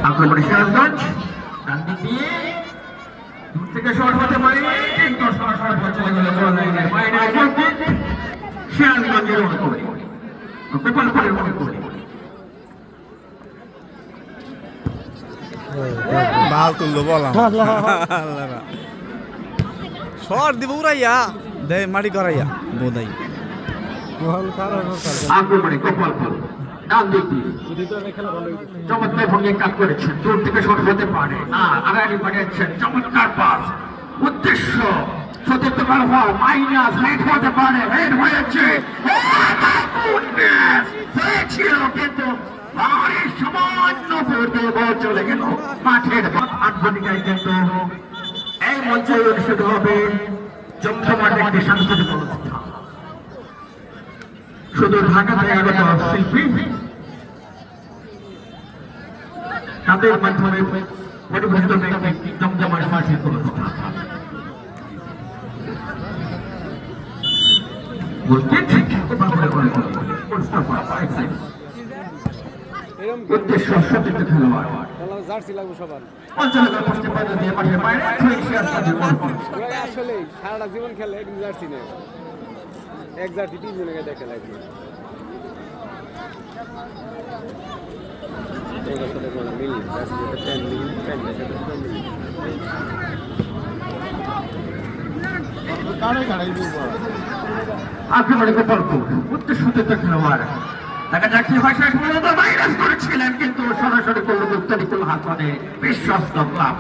আক্রমণে সিরাজগঞ্জ ডান দিক দিয়ে দূর থেকে শট হতে পারে কিন্তু সরাসরি বল চলে গেল গোল লাইনের বাইরে সিরাজগঞ্জের অনুকূলে গোপালপুরের অনুকূলে মাল তুললো বললাম শর্ট দিব উড়াইয়া দে মাটি করাইয়া বোধাই আক্রমণে গোপালপুর ডান দিক দিয়ে চমৎকার ভঙ্গি কাজ করেছেন দূর থেকে শট হতে পারে না আগামী বাড়িয়েছেন চমৎকার পাস উদ্দেশ্য সতীর্থ বল হওয়া মাইনাস হেড হতে পারে হেড হয়েছে হয়েছিল কিন্তু সামান্য পূর্বে বল চলে গেল মাঠের আটঘটিকায় কিন্তু এই মঞ্চে অনুষ্ঠিত হবে জমজমাট একটি সাংস্কৃতিক অনুষ্ঠান শুধু ঢাকা থেকে আগত শিল্পী তাদের মাধ্যমে পরিবেশিত একটি জমজমাট সাংস্কৃতিক অনুষ্ঠান উদ্দেশ্য সতীর্থ খেলোয়াড় জার্সি লাগবে সবার অঞ্চলের পশ্চিম পাশে দিয়ে মাঠের বাইরে আসলে সারাটা জীবন খেলে একদিন জার্সি নেই এক জার্সি 3 জনকে দেখে লাগবে আক্রমণে গোপালপুর উদ্দেশ্য সতীর্থ খেলোয়াড় দেখা যাক কি হয় শেষ পর্যন্ত ভাইরাস করেছিলেন কিন্তু সরাসরি করল উত্তরিকুল হাসনে বিশ্বস্ত ক্লাব